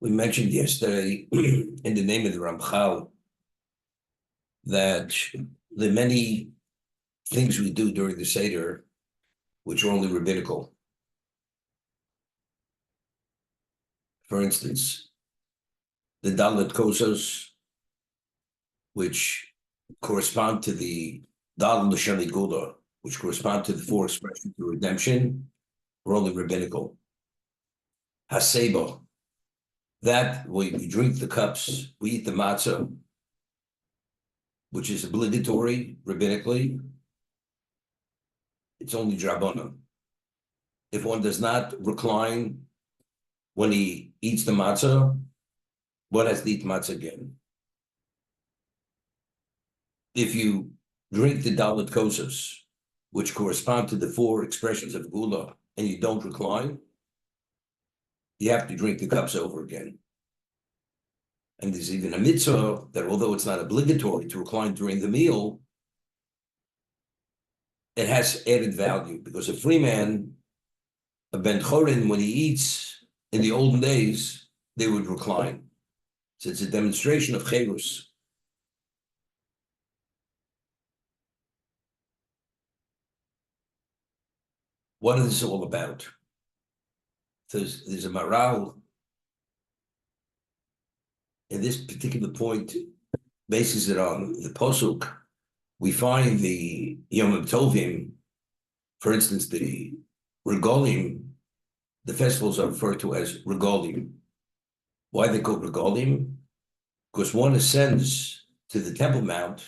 We mentioned yesterday in the name of the Ramchal that the many things we do during the Seder, which are only rabbinical. For instance, the Dalet Kosos, which correspond to the Dal L'Shani Gula, which correspond to the four expressions of redemption, are only rabbinical. Haseba, that we drink the cups, we eat the matzah, which is obligatory rabbinically, it's only drabonim. If one does not recline when he eats the matzah, one has to eat matzah again. If you drink the dalet kosas, which correspond to the four expressions of gula, and you don't recline, you have to drink the cups over again. And there's even a mitzvah that although it's not obligatory to recline during the meal, it has added value because a free man, a ben chorin, when he eats in the olden days, they would recline. So it's a demonstration of cherus. What is this all about? There's a morale in this particular point, bases it on the posuk. We find the Yom Tovim, for instance, the regalim, the festivals are referred to as regalim. Why are they called regalim? Because one ascends to the Temple Mount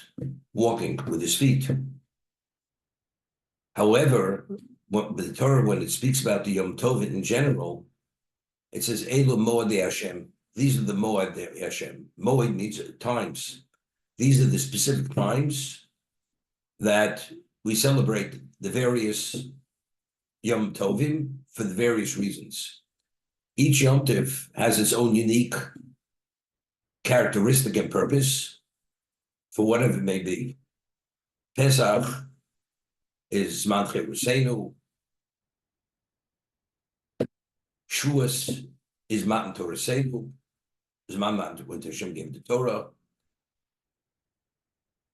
walking with his feet. However, the Torah, when it speaks about the Yom Tovim in general, it says, Elu Moed Hashem. These are the Moed Hashem. Moed means times. These are the specific times that we celebrate the various Yom Tovim for the various reasons. Each Yom Tov has its own unique characteristic and purpose for whatever it may be. Pesach is Zman Cherusenu. Shavuos is Matan Torasenu. Zman Matan when Hashem gave the Torah.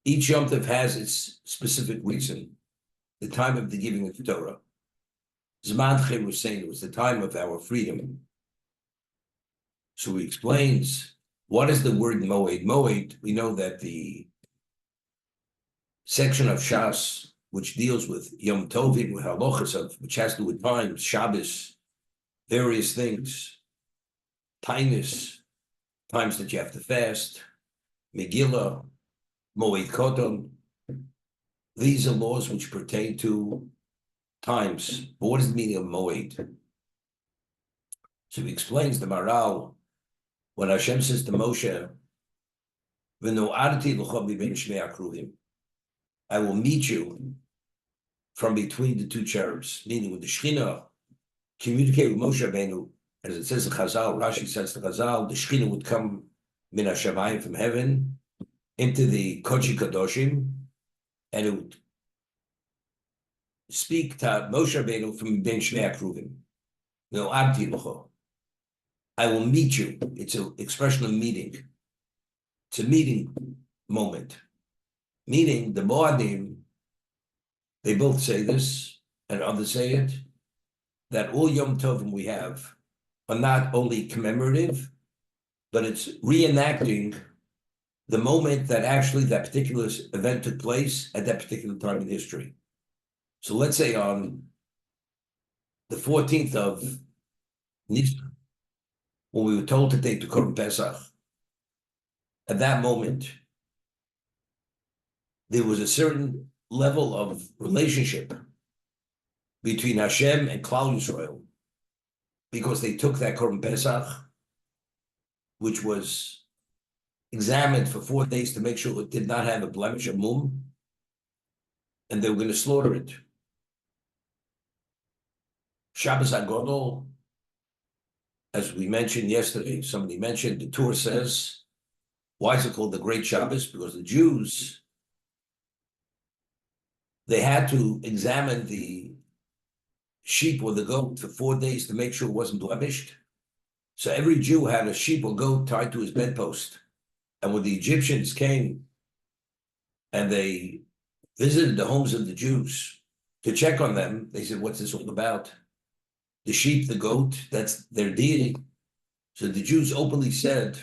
Each Yom Tov has its specific reason, the time of the giving of the Torah. Zman Cherusenu is the time of our freedom. So he explains, what is the word Moed? Moed, we know that the section of Shas, which deals with Yom Tovim, with halachas, which has to do with times, Shabbos, various things, times that you have to fast, Megillah, Moed Koton. These are laws which pertain to times. But what is the meaning of Moed? So he explains the Maral, when Hashem says to Moshe, I will meet you from between the two cherubs, meaning with the Shekhinah, communicate with Moshe Rabbeinu, as it says in Chazal, Rashi says to Chazal, the Shekhinah would come min hashamayim from heaven into the Kodesh Kadoshim, and it would speak to Moshe Rabbeinu from Ben Shnei Akruvim. No, Abdi L'cho. I will meet you. It's an expression of meeting. It's a meeting moment. Meaning the Moadim, they both say this, and others say it, that all Yom Tovim we have are not only commemorative, but it's reenacting the moment that actually that particular event took place at that particular time in history. So let's say on the 14th of Nisan, when we were told to take the Korban Pesach, at that moment, there was a certain level of relationship between Hashem and Klal Yisrael, because they took that Korban Pesach, which was examined for 4 days to make sure it did not have a blemish, a mum, and they were going to slaughter it. Shabbos HaGodol, as we mentioned yesterday, somebody mentioned, the Torah says, why is it called the Great Shabbos? Because the Jews, they had to examine the sheep or the goat for 4 days to make sure it wasn't blemished. So every Jew had a sheep or goat tied to his bedpost. And when the Egyptians came and they visited the homes of the Jews to check on them, they said, what's this all about? The sheep, the goat, that's their deity. So the Jews openly said,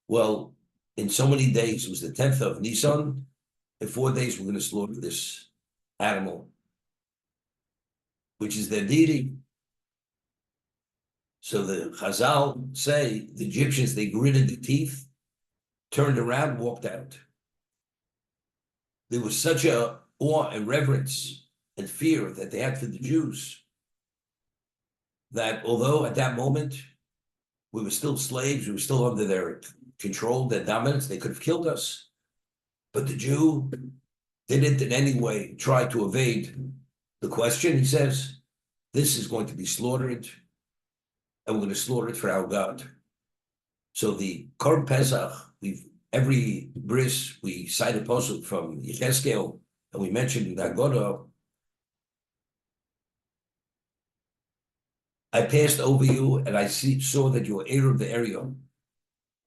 well, in so many days, it was the 10th of Nisan, in 4 days, we're going to slaughter this animal, which is their deity. So the Chazal say, the Egyptians, they gritted their teeth, turned around, walked out. There was such a awe and reverence and fear that they had for the Jews that although at that moment we were still slaves, we were still under their control, their dominance, they could have killed us. But the Jew didn't in any way try to evade the question. He says, this is going to be slaughtered, and we're going to slaughter it for our God. So the Korban Pesach, every bris, we cite a posuk from Yechezkel, and we mentioned in Haggadah, I passed over you, and I saw that you were Erev the Arion.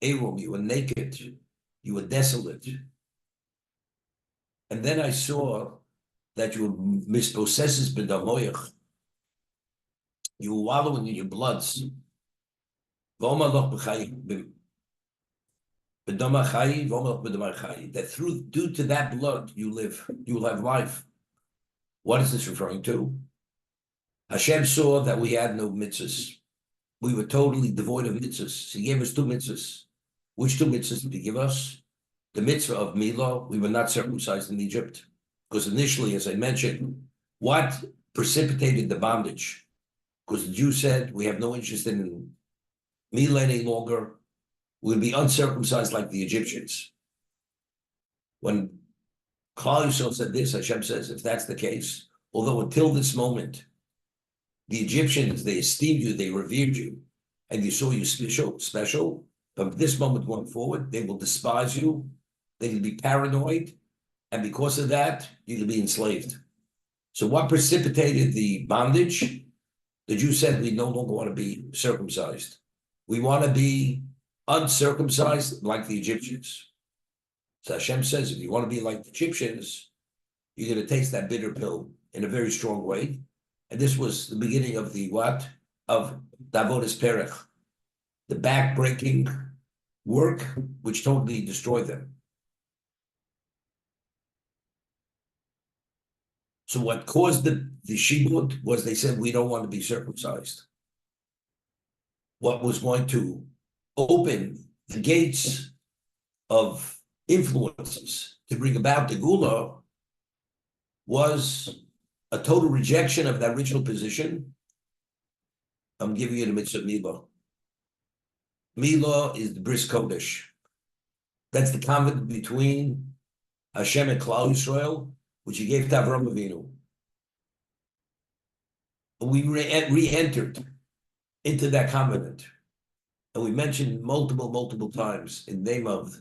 Arum, you were naked, you were desolate. And then I saw that you were mispossesses b'damoyach. You were wallowing in your bloods. That due to that blood, you will have life. What is this referring to? Hashem saw that we had no mitzvahs. We were totally devoid of mitzvahs. He gave us 2 mitzvahs. Which 2 mitzvahs did he give us? The mitzvah of Milah, we were not circumcised in Egypt. Because initially, as I mentioned, what precipitated the bondage? Because the Jews said, we have no interest in Milah any longer. We'll be uncircumcised like the Egyptians. When Klal Yisrael said this, Hashem says, if that's the case, although until this moment, the Egyptians, they esteemed you, they revered you, and you saw you special, but from this moment going forward, they will despise you, they will be paranoid, and because of that, you'll be enslaved. So what precipitated the bondage? The Jews said, we no longer want to be circumcised. We want to be uncircumcised like the Egyptians. So Hashem says, if you want to be like the Egyptians, you're going to taste that bitter pill in a very strong way. And this was the beginning of the what? Of Davodas Perech, the back-breaking work which totally destroyed them. So what caused the shibud was they said, we don't want to be circumcised. What was going to open the gates of influences to bring about the Gula was a total rejection of the original position. I'm giving you the mitzvah of Milah. Milah is the Bris Kodesh. That's the covenant between Hashem and Klal Yisrael, which he gave to Avram Avinu. We re-entered into that covenant. And we mentioned multiple times in the name of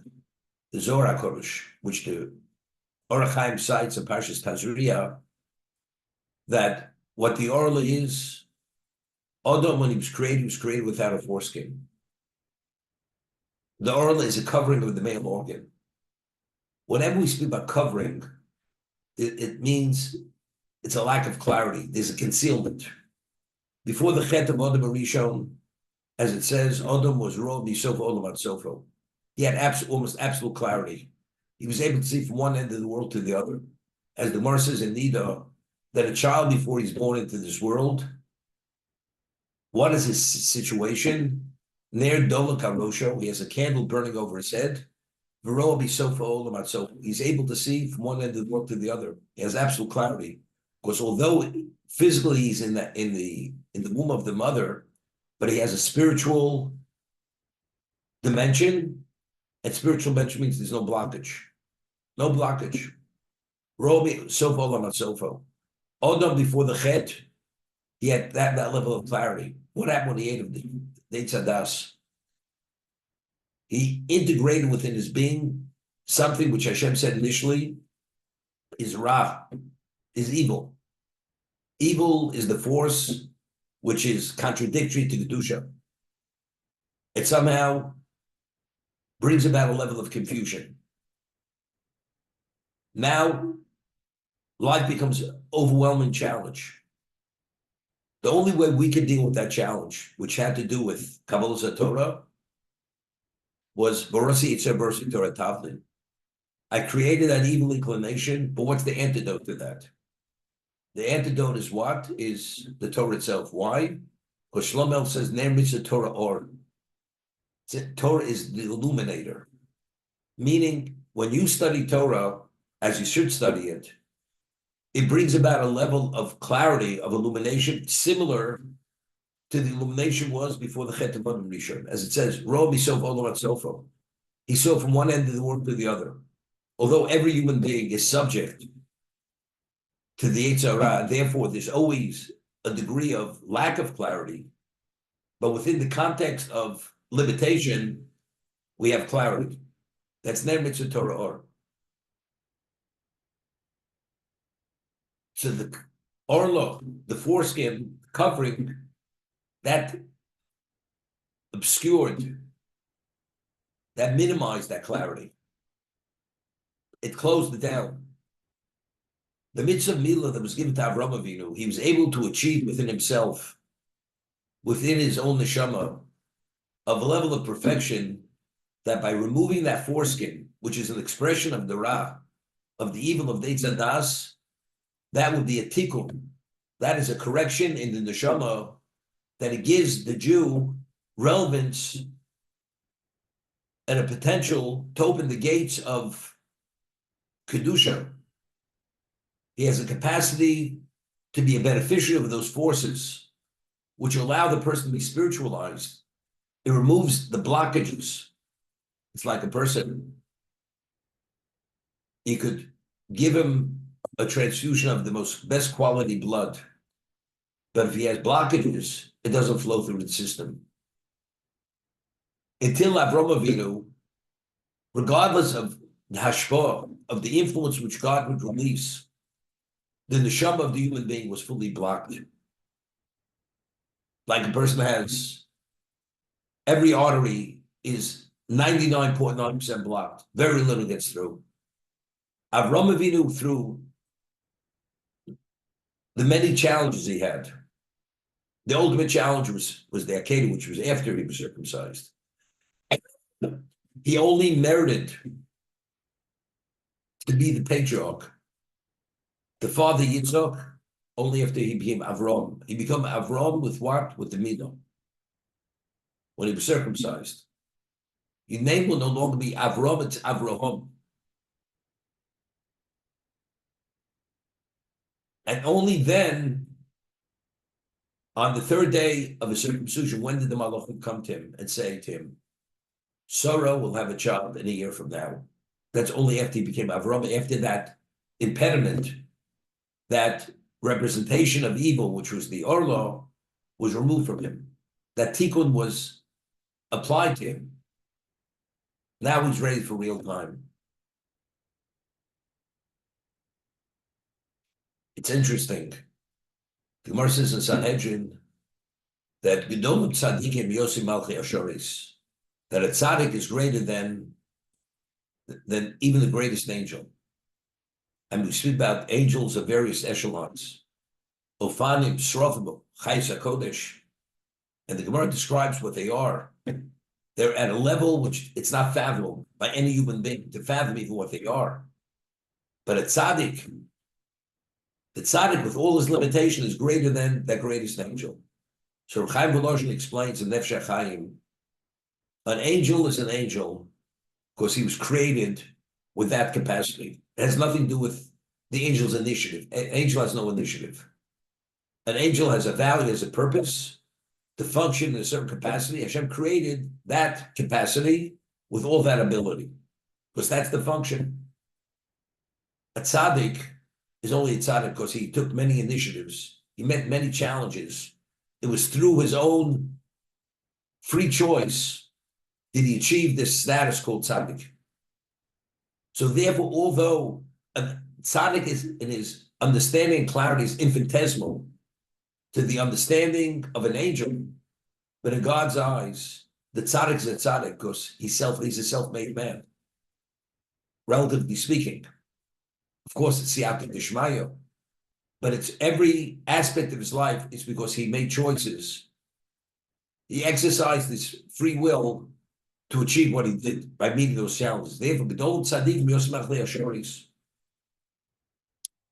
the Zohar HaKodesh, which the Orach Chaim cites in Parshas Tazria, that what the Orla is, Adam, when he was created without a foreskin. The Orla is a covering of the male organ. Whenever we speak about covering, it means it's a lack of clarity. There's a concealment. Before the Chet of Adam Arishon, as it says, Adam was raw, Misofa Olam at Sofa. He had almost absolute clarity. He was able to see from one end of the world to the other. As the Gemara says in Nida, that a child before he's born into this world, what is his situation? Ner Dolak Arosho, he has a candle burning over his head. V'roa Misofa Olam at Sofa. He's able to see from one end of the world to the other. He has absolute clarity. Because although physically he's in the womb of the mother, but he has a spiritual dimension, and spiritual dimension means there's no blockage. No blockage. Robi sofa olam sofa. Adam before the chet, he had that level of clarity. What happened when he ate of the Eitzadas? He integrated within his being something which Hashem said initially is ra, is evil. Evil is the force which is contradictory to Kedusha. it somehow brings about a level of confusion. Now, life becomes an overwhelming challenge. The only way we could deal with that challenge, which had to do with Kabbalah Torah, was Borasi Itzer Borasi Torah Tavlin. I created that evil inclination, but what's the antidote to that? The antidote is what? Is the Torah itself. Why? Because Shlomo says, Ner mitzvah Torah or. Torah is the illuminator. Meaning, when you study Torah, as you should study it, it brings about a level of clarity, of illumination, similar to the illumination was before the Chet of Adam Rishon. As it says, Ro misof olam sofo. He saw from one end of the world to the other. Although every human being is subject to the Yetzer Hara, therefore there's always a degree of lack of clarity, but within the context of limitation, we have clarity. That's Ner Mitzvah Torah Or. So the Orlo, the foreskin covering, that obscured, that minimized that clarity. It closed it down. The mitzvah Milah that was given to Avraham Avinu, he was able to achieve within himself, within his own neshama, of a level of perfection that by removing that foreskin, which is an expression of the Ra, of the evil of Deitz Adas, that would be a tikkun. That is a correction in the neshama that it gives the Jew relevance and a potential to open the gates of Kedusha. He has a capacity to be a beneficiary of those forces, which allow the person to be spiritualized. It removes the blockages. It's like a person, you could give him a transfusion of the most best quality blood, but if he has blockages, it doesn't flow through the system. Until Avraham Avinu, regardless of the hashpah, of the influence which God would release, the neshama of the human being was fully blocked. Like a person has, every artery is 99.9% blocked. Very little gets through. Avraham Avinu, through the many challenges he had, the ultimate challenge was the Akedah, which was after he was circumcised. He only merited to be the patriarch, the father Yitzhak, only after he became Avram. He became Avram with what? With the Midah. When he was circumcised. His name will no longer be Avram, it's Avraham. And only then, on the third day of his circumcision, when did the Malachim come to him and say to him, Sarah will have a child in a year from now? That's only after he became Avram, after that impediment, that representation of evil, which was the Orlo, was removed from him. That tikkun was applied to him. Now he's ready for real time. It's interesting. The Gemara says in Sanhedrin that Gedol Tzadikim Yosim Malchi Ashoris, that a tzaddik is greater than even the greatest angel. And we speak about angels of various echelons. Ofanim, Srofim, Chayes HaKodesh. And the Gemara describes what they are. They're at a level which it's not fathomable by any human being to fathom even what they are. But a tzaddik, the tzaddik with all his limitation is greater than that greatest angel. So Chaim Volozhin explains in Nefesh HaChaim, an angel is an angel because he was created with that capacity. It has nothing to do with the angel's initiative. An angel has no initiative. An angel has a value, has a purpose to function in a certain capacity. Hashem created that capacity with all that ability because that's the function. A tzaddik is only a tzaddik because he took many initiatives. He met many challenges. It was through his own free choice did he achieve this status called tzaddik. So therefore, although a tzaddik is in his understanding and clarity is infinitesimal to the understanding of an angel, but in God's eyes, The tzaddik is a tzaddik because he's a self-made man, relatively speaking. Of course, it's siyata d'shmaya, but it's every aspect of his life is because he made choices. He exercised his free will to achieve what he did by meeting those challenges. Therefore,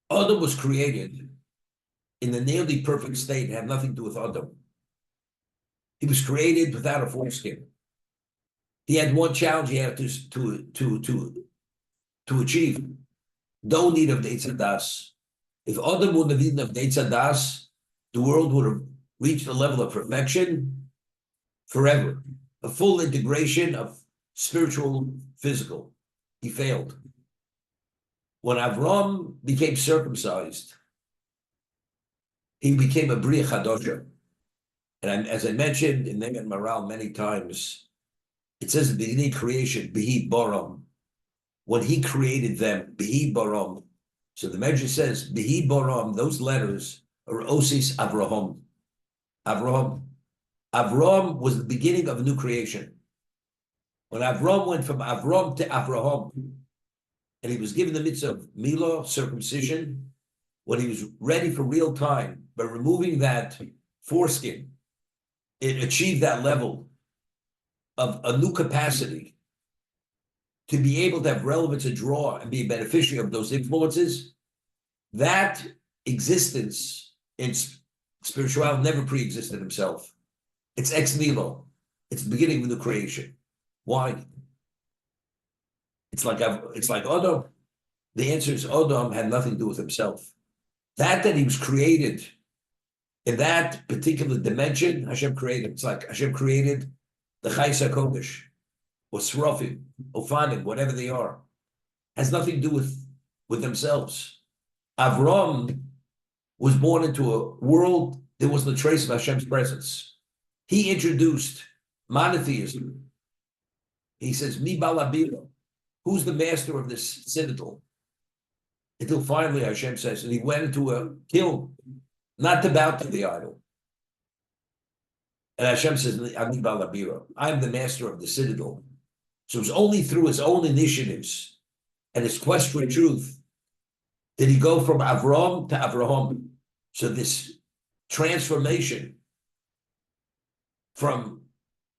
Adam was created in the nearly perfect state. It had nothing to do with Adam. He was created without a foreskin. He had one challenge he had to achieve. No need of Deitzah Das. If Adam wouldn't have needed of Deitzah Das, the world would have reached a level of perfection forever. A full integration of spiritual, physical. He failed. When Avram became circumcised, he became a Bria Chadosha. And as I mentioned in Negan Maral many times, it says at the beginning of creation, Bihi Boram. When he created them, Bihi Boram. So the Medrash says, Bihi Boram, those letters are Osis Avraham. Avraham. Avram was the beginning of a new creation. When Avram went from Avram to Avraham, and he was given the mitzvah of Milah, circumcision, when he was ready for real time, by removing that foreskin, it achieved that level of a new capacity to be able to have relevance and draw and be a beneficiary of those influences. That existence in spirituality never pre-existed himself. It's ex nihilo. It's the beginning of the creation. Why? It's like Adam. The answer is Adam had nothing to do with himself. That he was created in that particular dimension, Hashem created. It's like Hashem created the Chayes HaKodesh, or Srafim, Ophanim, whatever they are. Has nothing to do with themselves. Avram was born into a world there was no trace of Hashem's presence. He introduced monotheism. He says, Mi balabila, who's the master of this citadel? Until finally Hashem says, and he went into a kiln, not to bow to the idol. And Hashem says, Ami balabira, I'm the master of the citadel. So it's only through his own initiatives and his quest for truth did he go from Avram to Avraham. So this transformation from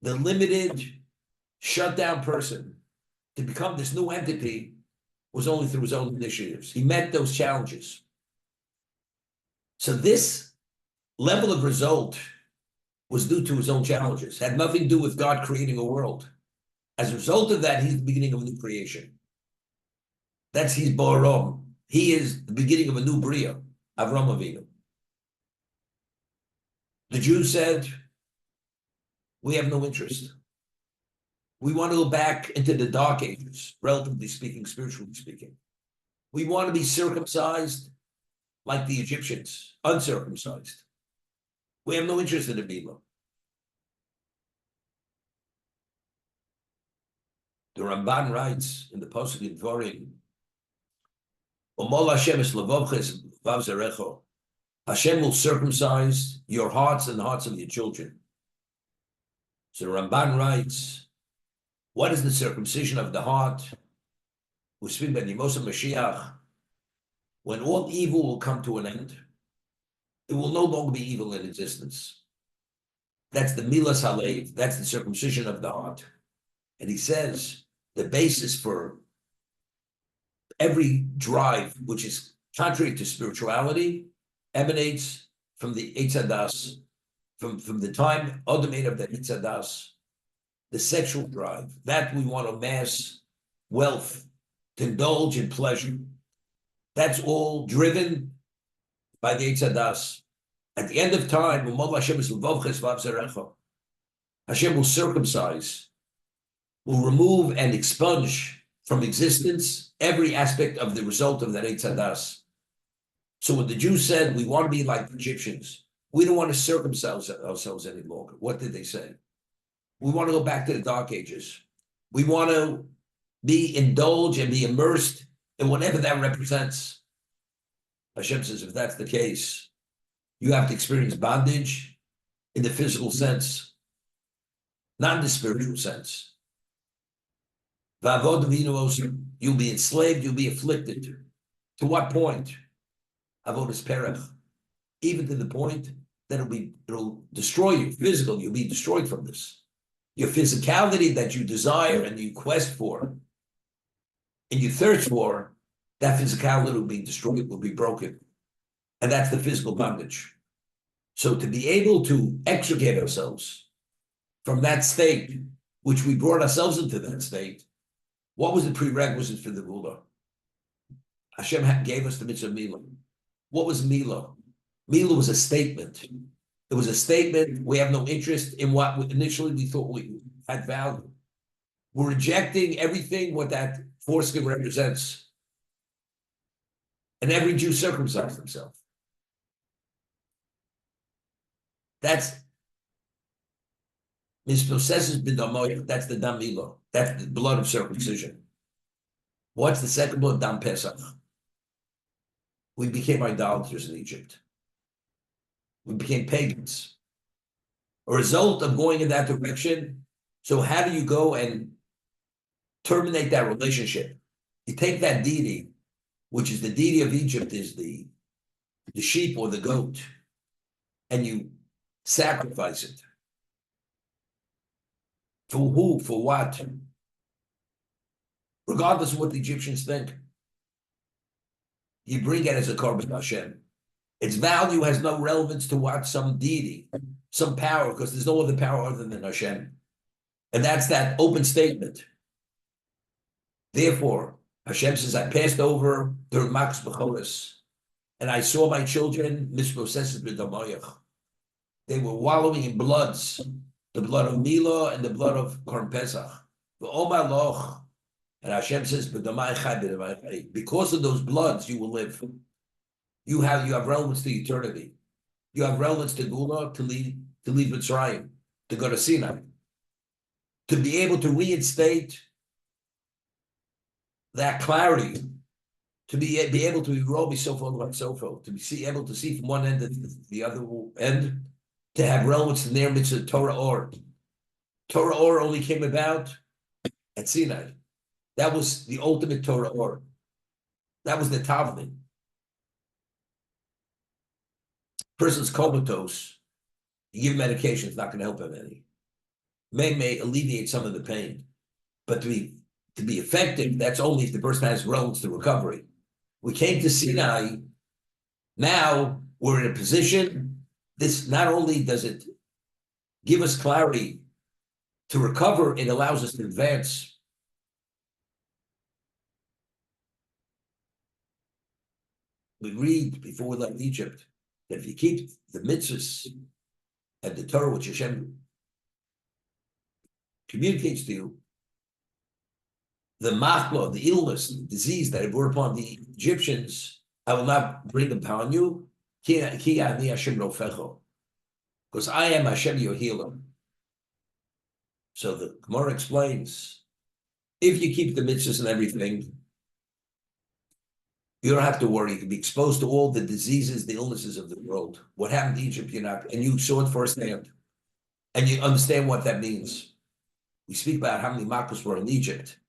the limited, shut down person to become this new entity was only through his own initiatives. He met those challenges. So this level of result was due to his own challenges, had nothing to do with God creating a world. As a result of that, he's the beginning of a new creation. That's his Borom. He is the beginning of a new Bria, Avram Avinu. The Jews said, we have no interest. We want to go back into the dark ages, relatively speaking, spiritually speaking. We want to be circumcised like the Egyptians, uncircumcised. We have no interest in the Bima. The Ramban writes in the Pasuk in Dvarim, Hashem will circumcise your hearts and the hearts of your children. So the Ramban writes, what is the circumcision of the heart? We speak about the Yemos Mashiach. When all evil will come to an end, it will no longer be evil in existence. That's the Milas Halev. That's the circumcision of the heart. And he says the basis for every drive, which is contrary to spirituality, emanates from the Eitzadas, from the time Adam made of the Eitzadas, the sexual drive, that we want to amass wealth, to indulge in pleasure. That's all driven by the Eitzadas. At the end of time, Hashem will circumcise, will remove and expunge from existence every aspect of the result of that Eitzadas. So when the Jews said, we want to be like the Egyptians, we don't want to circumcise ourselves any longer. What did they say? We want to go back to the Dark Ages. We want to be indulged and be immersed in whatever that represents. Hashem says, if that's the case, you have to experience bondage in the physical sense. not in the spiritual sense. You'll be enslaved, you'll be afflicted. To what point? Avodas perech, even to the point that it'll destroy you physically. You'll be destroyed from this. Your physicality that you desire and you quest for, and you thirst for, that physicality will be destroyed, will be broken, and that's the physical bondage. So to be able to extricate ourselves from that state, which we brought ourselves into that state, what was the prerequisite for the Gula? Hashem gave us the mitzvah Milah. What was Milah? Milah was a statement. It was a statement. We have no interest in what initially we thought we had value. We're rejecting everything what that foreskin represents. And every Jew circumcised himself. That's mispossesses b'damoy. That's the dam Milah. That's the blood of circumcision. What's the second blood? Dam Pesach. We became idolaters in Egypt. We became pagans. A result of going in that direction. So how do you go and terminate that relationship? You take that deity, which is the deity of Egypt, is the sheep or the goat, and you sacrifice it. For who? For what? Regardless of what the Egyptians think. You bring it as a korban Hashem. Its value has no relevance to what some deity, some power, because there's no other power other than Hashem. And that's that open statement. Therefore, Hashem says, I passed over the Max Bechoris, and I saw my children mispossessed b'damayach. They were wallowing in bloods, the blood of Milah and the blood of Korban Pesach. And Hashem says, because of those bloods, you will live. You have relevance to eternity. You have relevance to Gula, to leave Mitzrayim, to go to Sinai. To be able to reinstate that clarity, to be able to be Robi Sofo like Sofo, to be able to see from one end to the other end, to have relevance to their mitzvah Torah Or. Torah Or only came about at Sinai. That was the ultimate Torah Or. That was the Tavlin. Person's comatose, you give medication, it's not going to help him any. May alleviate some of the pain. But to be effective, that's only if the person has relevance to recovery. We came to Sinai, now we're in a position, this not only does it give us clarity to recover, it allows us to advance. We read before we left Egypt that if you keep the mitzvahs and the Torah which Hashem communicates to you, the machla, the illness, the disease that it brought upon the Egyptians, I will not bring upon you, because I am Hashem your healer. So the Gemara explains, if you keep the mitzvahs and everything, you don't have to worry. You can be exposed to all the diseases, the illnesses of the world. What happened to Egypt, you're not, and you saw it firsthand. And you understand what that means. We speak about how many makkos were in Egypt.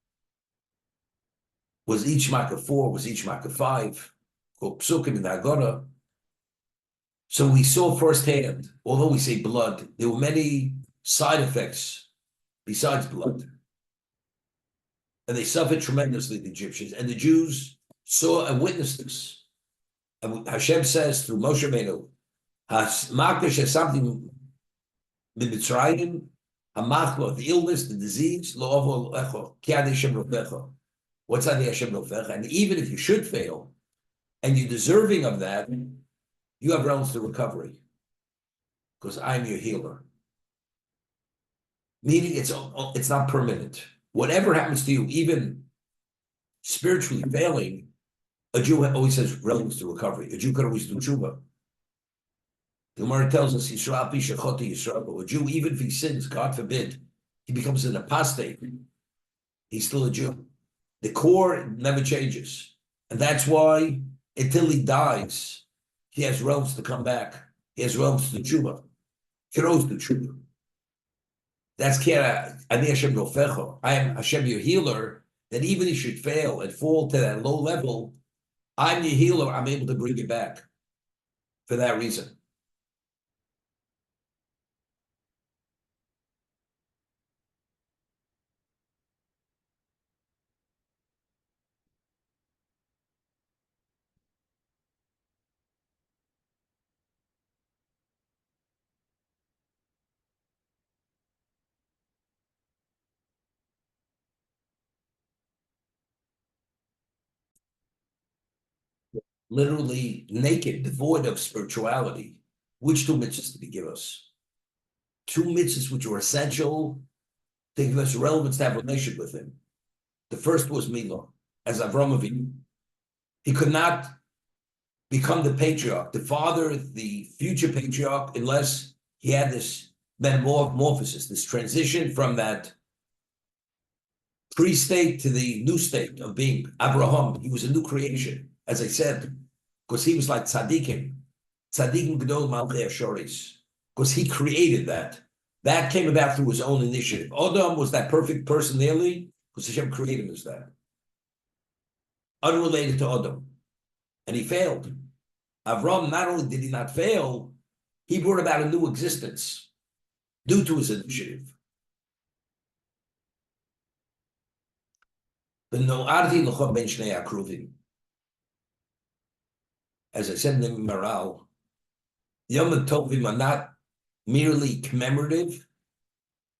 Was each makkah 4? Was each makkah 5? Called psukim in the Haggadah. So we saw firsthand, although we say blood, there were many side effects besides blood. And they suffered tremendously, the Egyptians. And the Jews saw and witnessed this. And Hashem says through Moshe Rabbeinu, "Makash has something Mitzrayim, hamachlo, the illness, the disease, lo ovo lecho, ki ad Hashem rofecha." What's ad Hashem rofecha? And even if you should fail, and you're deserving of that, you have realms to recovery, because I'm your healer. Meaning it's not permanent. Whatever happens to you, even spiritually failing, a Jew always has relevance to recovery. A Jew can always do tshuva. The Gemara tells us, Yisrael pi shechoti Yisrael. A Jew, even if he sins, God forbid, he becomes an apostate, he's still a Jew. The core never changes. And that's why, until he dies, he has realms to come back. He has realms to tshuva. He can always do tshuva. That's Kera, Ani Hashem Rofecho. I am Hashem your healer, that even if you should fail and fall to that low level, I'm your healer, I'm able to bring you back for that reason. Literally naked, devoid of spirituality. Which two mitzvahs did he give us? Two mitzvahs which were essential to give us relevance to have a relationship with him. The first was Milah, as Avram Avinu. He could not become the patriarch, the father, the future patriarch, unless he had this metamorphosis, this transition from that pre-state to the new state of being Abraham. He was a new creation, as I said, because he was like tzaddikim Gedol Malchei Hashoris, because he created that. That came about through his own initiative. Adam was that perfect person nearly, because Hashem created him as that. Unrelated to Adam. And he failed. Avram, not only did he not fail, he brought about a new existence due to his initiative. As I said in the Maral, Yom Tovim are not merely commemorative.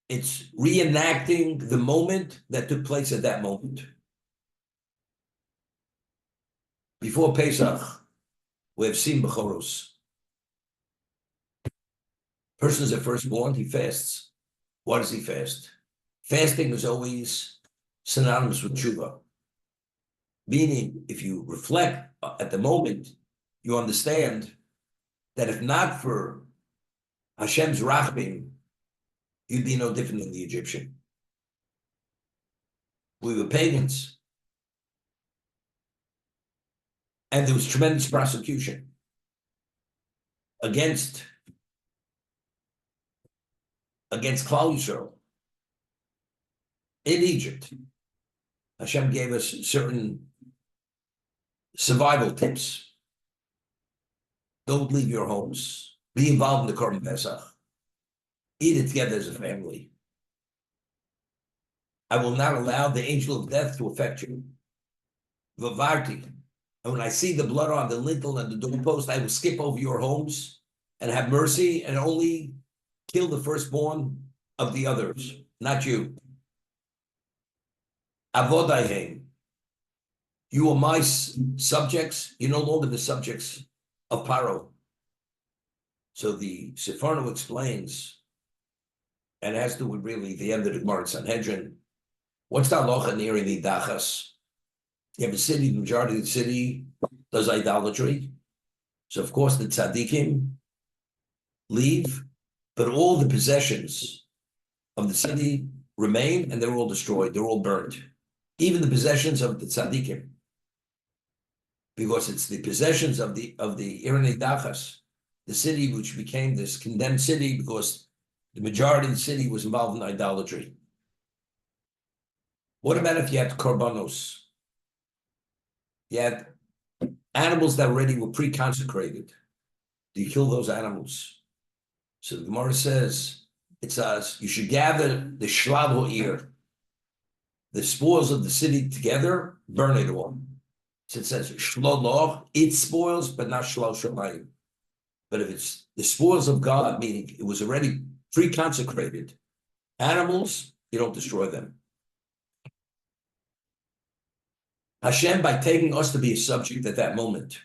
It's reenacting the moment that took place at that moment. Before Pesach, we have seen Bechoros. Person is a firstborn, he fasts. Why does he fast? Fasting is always synonymous with tshuva. Meaning, if you reflect at the moment, you understand that if not for Hashem's rachmim, you'd be no different than the Egyptian. We were pagans. And there was tremendous prosecution against Klal Yisrael in Egypt. Hashem gave us certain survival tips. Don't leave your homes. Be involved in the Korban Pesach. Eat it together as a family. I will not allow the angel of death to affect you. Vavarti. And when I see the blood on the lintel and the doorpost, I will skip over your homes and have mercy and only kill the firstborn of the others, not you. Avodayhem. You are my subjects. You're no longer the subjects of Paro. So the Sefarno explains, and it has to do with really the end of the Gemara Sanhedrin. What's the halacha near the dachas? You have a city, the majority of the city does idolatry. So of course the tzaddikim leave, but all the possessions of the city remain and they're all destroyed, they're all burned. Even the possessions of the tzaddikim. Because it's the possessions of the Irnei Dachas, the city which became this condemned city because the majority of the city was involved in idolatry. What about if you had korbanos? You had animals that already were pre-consecrated. Do you kill those animals? So the Gemara says, it says, you should gather the shlav ha'ir, the spoils of the city together, burn it all. So it says, shloloch, it spoils, but not shlal shamayim. But if it's the spoils of God, meaning it was already pre-consecrated, animals, you don't destroy them. Hashem, by taking us to be a subject at that moment,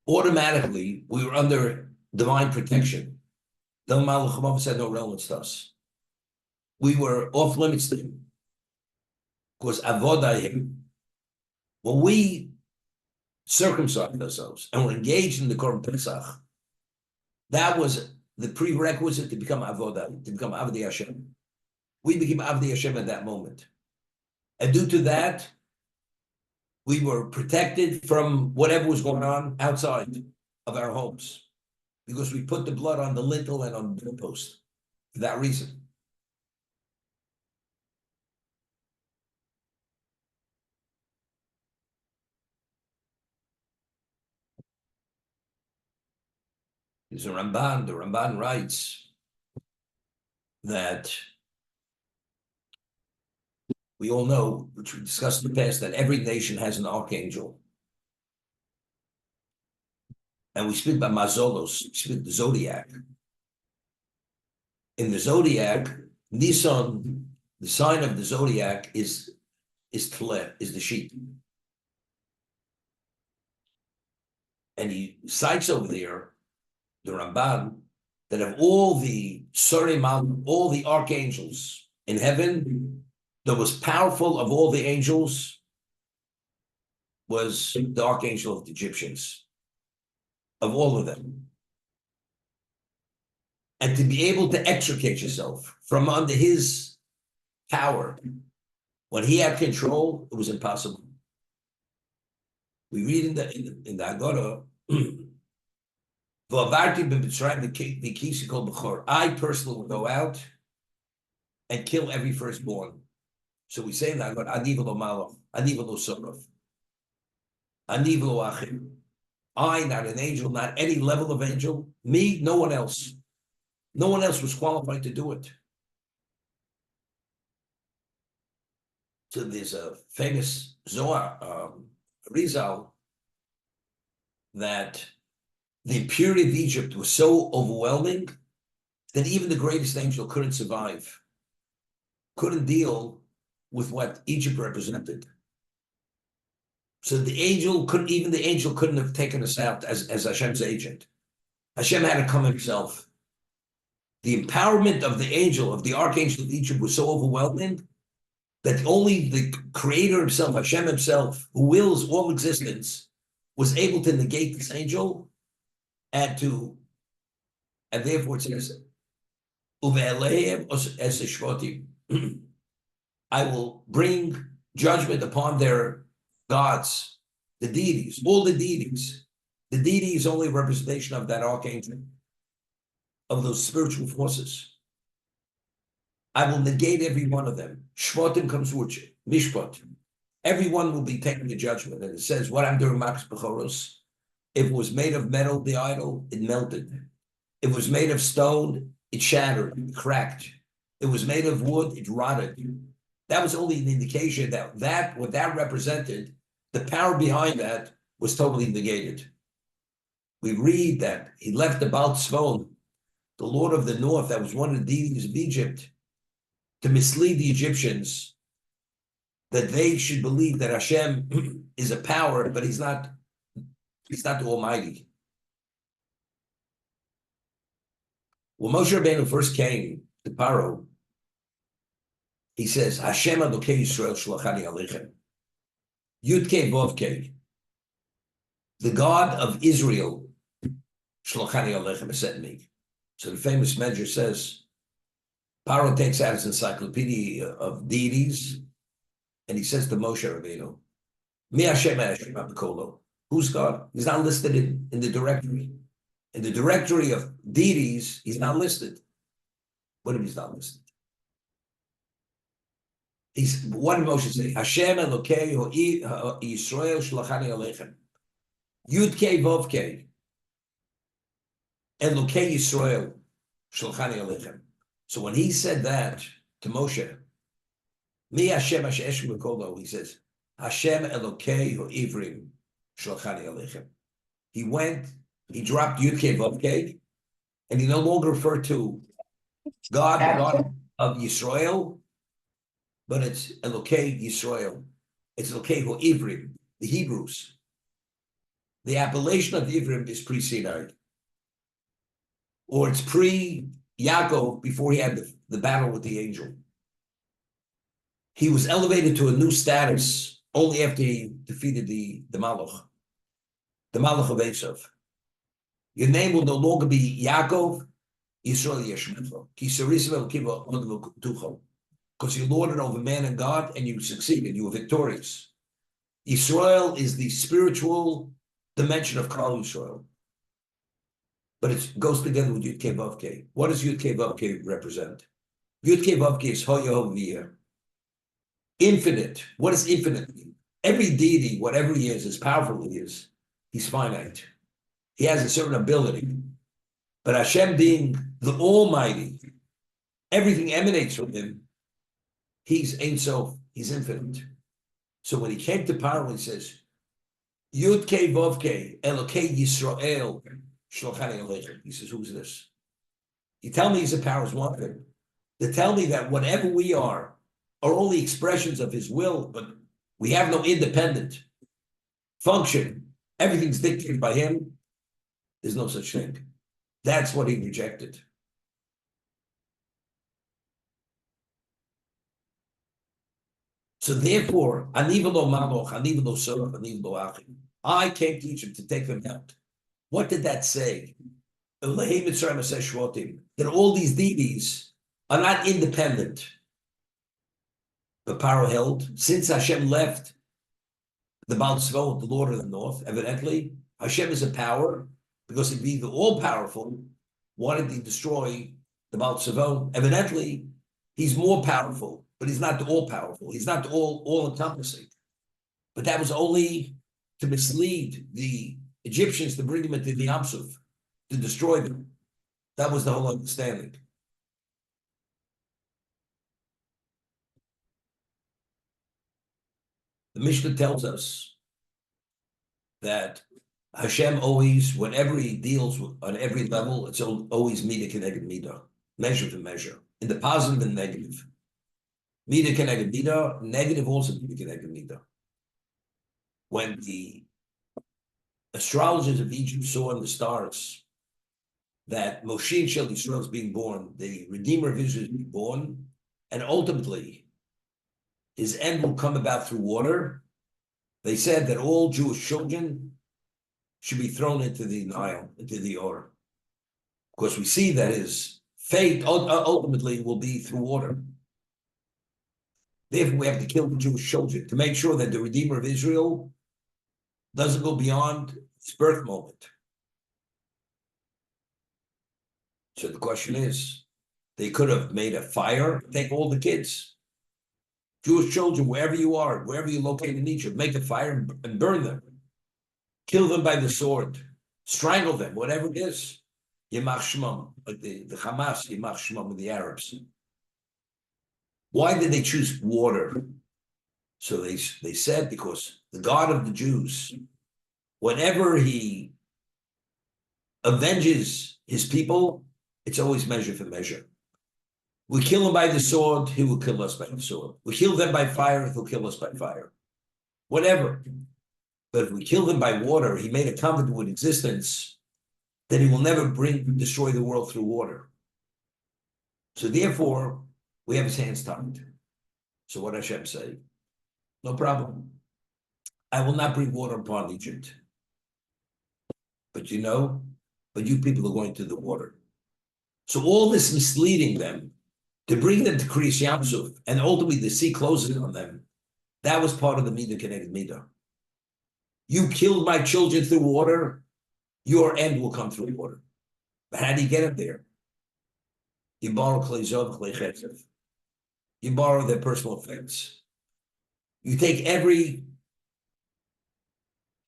automatically we were under divine protection. The Malach said no relevance to us. We were off limits to him. Because avodayim, when we circumcised ourselves and were engaged in the Korban Pesach, that was the prerequisite to become avodah, to become Avdei Hashem. We became Avdei Hashem at that moment. And due to that, we were protected from whatever was going on outside of our homes because we put the blood on the lintel and on the doorpost. for that reason. There's a Ramban. The Ramban writes that we all know, which we discussed in the past, that every nation has an archangel. And we speak about Mazolos, we speak the zodiac. In the zodiac, Nisan, the sign of the zodiac is Tleh, is the sheep. And he cites over there, the Ramban, that of all the Surim, all the archangels in heaven, the most powerful of all the angels was the archangel of the Egyptians, of all of them. And to be able to extricate yourself from under his power, when he had control, it was impossible. We read in the Agora, I personally will go out and kill every firstborn. So we say in the Agora, Aniv lo malach, Aniv lo sorov, Aniv lo achim. I, not an angel, not any level of angel. Me, no one else. No one else was qualified to do it. So there's a famous Zohar, Rizal, that the impurity of Egypt was so overwhelming that even the greatest angel couldn't survive, couldn't deal with what Egypt represented. So the angel couldn't have taken us out as Hashem's agent. Hashem had to come himself. The empowerment of the angel, of the archangel of Egypt, was so overwhelming that only the creator himself, Hashem himself, who wills all existence, was able to negate this angel and therefore it says, I will bring judgment upon their gods, the deities, all the deities. The deity is only a representation of that archangel, of those spiritual forces. I will negate every one of them. Shvatim comes with mishpat. Everyone will be taking the judgment. And it says, what I'm doing, Max Bechoros, if it was made of metal, the idol, it melted. If it was made of stone, it shattered, it cracked. It was made of wood, it rotted. That was only an indication that what that represented, the power behind that was totally negated. We read that he left the Baal Tzvon, the Lord of the North, that was one of the deities of Egypt, to mislead the Egyptians that they should believe that Hashem is a power, but he's not the Almighty. When Moshe Rabbeinu first came to Paro, he says, Hashem Adokei Yisrael Shlachani Aleichem. Yud-Kei Vov-Kei. The God of Israel, Shlachani Aleichem, has sent me. So the famous Medrash says, Paro takes out his encyclopedia of deities, and he says to Moshe Rabbeinu, Mi Hashem Hashem Abkolo. Who's God? He's not listed in the directory. In the directory of deities, he's not listed. What if he's not listed? What did Moshe say? Hashem Elokei Yisrael Shlachani Aleichem. Yud-Kei Vov-Kei. Elokei Yisrael Shlachani Aleichem. So when he said that to Moshe, Mi Hashem Hashem Bekolo, he says, Hashem Elokei Ivrim Shlachani Aleichem. He dropped Yud-Kei Vov-Kei, and he no longer referred to God, the God of Yisrael, but it's Elokei Yisrael. It's Elokei Ivrim, the Hebrews. The appellation of Ivrim is pre-Sinai, or it's pre-Yaakov, before he had the battle with the angel. He was elevated to a new status only after he defeated the Malach of Esav. Your name will no longer be Yaakov, Yisrael Yeshmecha. Because you lorded over man and God, and you succeeded, you were victorious. Yisrael is the spiritual dimension of Klal Yisrael. but it goes together with Yud Kei Vav Kei. What does Yud Kei Vav Kei represent? Yud Kei Vav Kei is Hoyehoviyah. Infinite. What is infinite mean? Every deity, whatever he is, as powerful he is, he's finite. He has a certain ability. But Hashem being the Almighty, everything emanates from him. He's Ein Sof, he's infinite. So when he came to power, he says, Yud Kei Vav Kei, Elokei Yisrael, Shlochani Aleichem. He says, who's this? You tell me he's a power is one thing. To tell me that whatever we are only expressions of his will, but we have no independent function. Everything's dictated by him. There's no such thing. That's what he rejected. So therefore, I came to Egypt to take them out. What did that say? That all these deities are not independent. But Paro held, since Hashem left the Baal Tzvot, the Lord of the North, evidently, Hashem is a power, because he'd be the all-powerful, wanted to destroy the Baal Tzvot. Evidently, he's more powerful, but he's not the all-powerful. He's not the all-encompassing. But that was only to mislead the Egyptians to bring them into the Yam Suf, to destroy them. That was the whole understanding. The Mishnah tells us that Hashem always, whenever he deals with, on every level, it's always Mida Keneged Mida, measure for measure, in the positive and negative. Mida Keneged Mida, negative also Mida Keneged Mida. When the astrologers of Egypt saw in the stars that Moshe Shel Yisrael is being born, the Redeemer of Israel is being born, and ultimately his end will come about through water, they said that all Jewish children should be thrown into the Nile, into the Or. Of course, we see that his fate ultimately will be through water. Therefore, we have to kill the Jewish children to make sure that the Redeemer of Israel doesn't go beyond his birth moment. So the question is, they could have made a fire, take all the kids, Jewish children, wherever you are, wherever you locate in Egypt, make a fire and burn them. Kill them by the sword. Strangle them, whatever it is. Yimach Shmam, like the Hamas, Yimach Shmam with the Arabs. Why did they choose water? So they said because the God of the Jews, whenever he avenges his people, it's always measure for measure. We kill him by the sword, he will kill us by the sword. We kill them by fire, he'll kill us by fire. Whatever. But if we kill him by water, he made a covenant with existence that he will never destroy the world through water. So therefore, we have his hands tied. So what does Hashem say? No problem. I will not bring water upon Egypt. But you people are going to the water. So all this misleading them, to bring them to Kriyas Yam Suf, and ultimately the sea closes on them, that was part of the Mida Keneged Mida. You killed my children through water, your end will come through water. But how do you get it there? You borrow Klezov, Klechesef. You borrow their personal effects. You take every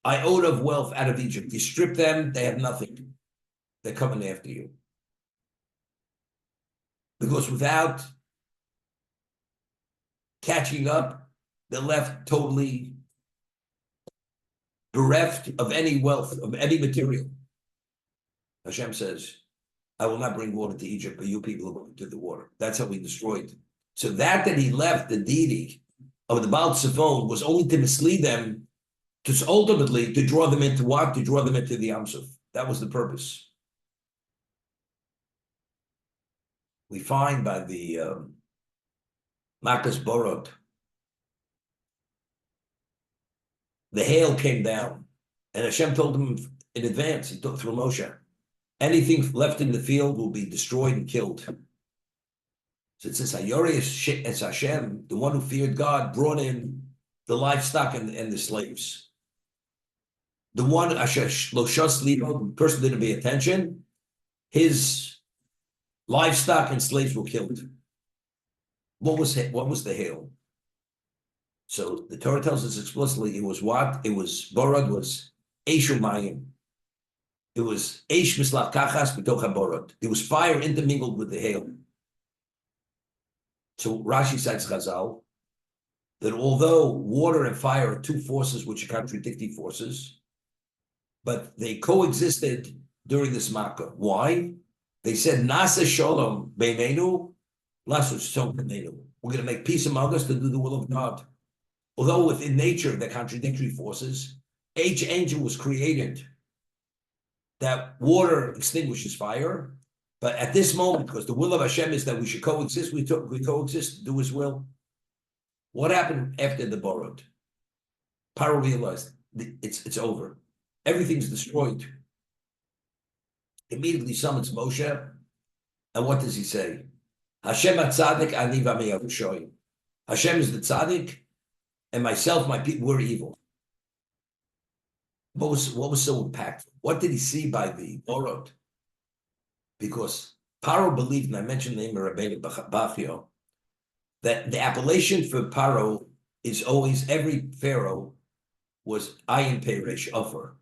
iota of wealth out of Egypt. You strip them, they have nothing. They're coming after you. Because without catching up, they're left totally bereft of any wealth, of any material. Hashem says, I will not bring water to Egypt, but you people are going to the water. That's how we destroyed. So that he left the deity of the Baal Tzvot was only to mislead them, to ultimately to draw them into what? To draw them into the Yam Suf. That was the purpose. We find by the Makas Borot, the hail came down, and Hashem told him in advance, he took through Moshe, anything left in the field will be destroyed and killed. So it says, Hayori es Hashem, the one who feared God, brought in the livestock and the slaves. The one, the person didn't pay attention, his livestock and slaves were killed. What was the hail? So the Torah tells us explicitly it was what? It was borod was Eishu Mayim. It was Eish Mislav Kachas B'toch HaBorod. There was fire intermingled with the hail. So Rashi cites Chazal that although water and fire are two forces which are contradicting forces, but they coexisted during this Makkah. Why? They said, Nasa Shalom Beimenu, Lasu Shalom Beimenu. We're going to make peace among us to do the will of God. Although within nature they're contradictory forces, each angel was created that water extinguishes fire, but at this moment, because the will of Hashem is that we should coexist, we coexist, do His will. What happened after the borod? Paro realized it's over. Everything's destroyed. Immediately summons Moshe, and what does he say? Hashem HaTzadik ani v'ami Yerushalayim. Hashem is the tzaddik, and myself, my people, we're evil. What was so impactful? What did he see by the borod? Because Paro believed, and I mentioned the name of Rabbeinu Bachio, that the appellation for Paro is always, every pharaoh was Ayin Peresh, Ofer.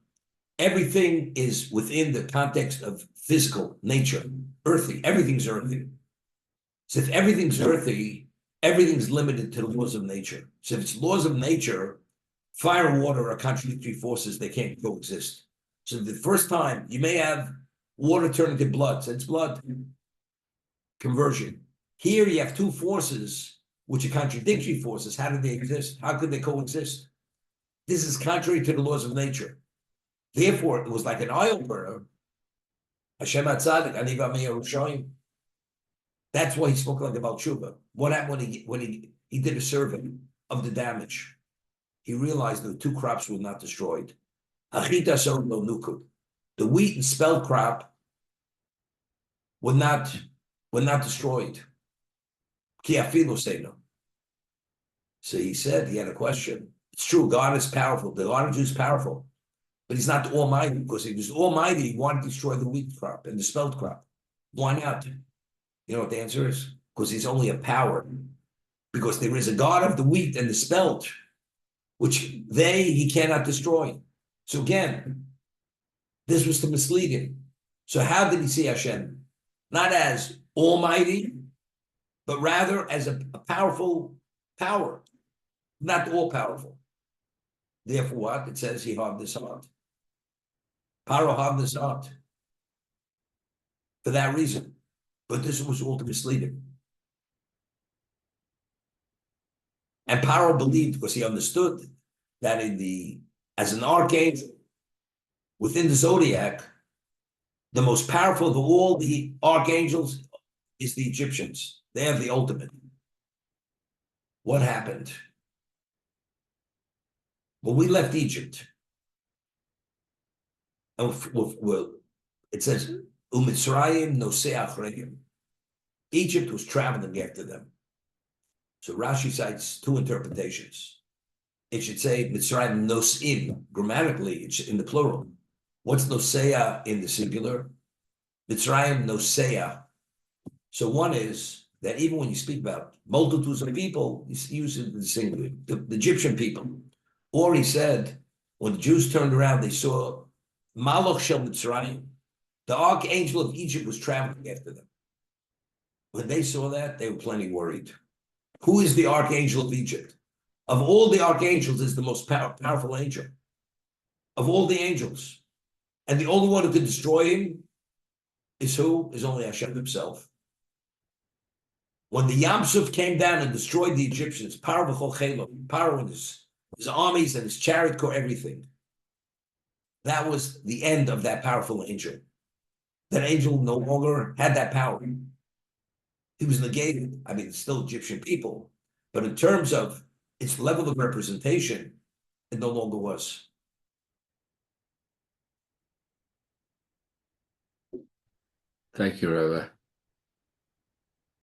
Everything is within the context of physical nature, earthy. Everything's earthy. So if everything's earthy, everything's limited to the laws of nature. So if it's laws of nature, fire and water are contradictory forces. They can't coexist. So the first time you may have water turn into blood, so it's blood conversion. Here you have two forces which are contradictory forces. How do they exist? How could they coexist? This is contrary to the laws of nature. Therefore, it was like an eye opener. Hashem HaTzadik ani v'ami Yerushalayim. That's why he spoke like about tshuva. What happened when he did a survey of the damage? He realized the two crops were not destroyed. Achita so no nukud. The wheat and spelt crop were not destroyed. Ki afilu seino. So he said, he had a question. It's true, God is powerful. The God of Jews is powerful. But he's not the Almighty, because if he was Almighty, he wanted to destroy the wheat crop and the spelt crop. Why not? You know what the answer is? Because he's only a power. Because there is a God of the wheat and the spelt, which he cannot destroy. So again, this was to mislead him. So how did he see Hashem? Not as Almighty, but rather as a powerful power, not all-powerful. Therefore what? It says he hardened his heart. Paro hardened his heart. For that reason. But this was all to mislead him. And Paro believed, because he understood that as an archangel within the zodiac, the most powerful of all the archangels is the Egyptians. They have the ultimate. What happened? When we left Egypt, and it says, Umitzrayim nosei achreim. Egypt was traveling after them. So Rashi cites two interpretations. It should say Mitzrayim nosim. Grammatically, it's in the plural. What's noseya in the singular? Mitzrayim noseya. So one is that even when you speak about multitudes of people, you use it in the singular, the Egyptian people. Or he said, when the Jews turned around, they saw Malach Shel Mitzrayim. The archangel of Egypt was traveling after them. When they saw that, they were plenty worried. Who is the archangel of Egypt? Of all the archangels, is the most powerful angel. Of all the angels. And the only one who could destroy him is who? Is only Hashem himself. When the Yam Suf came down and destroyed the Egyptians, Paro and his armies and his chariot corps, everything. That was the end of that powerful angel. That angel no longer had that power. He was negated. I mean, it's still Egyptian people, but in terms of its level of representation, it no longer was. Thank you, Rabbi.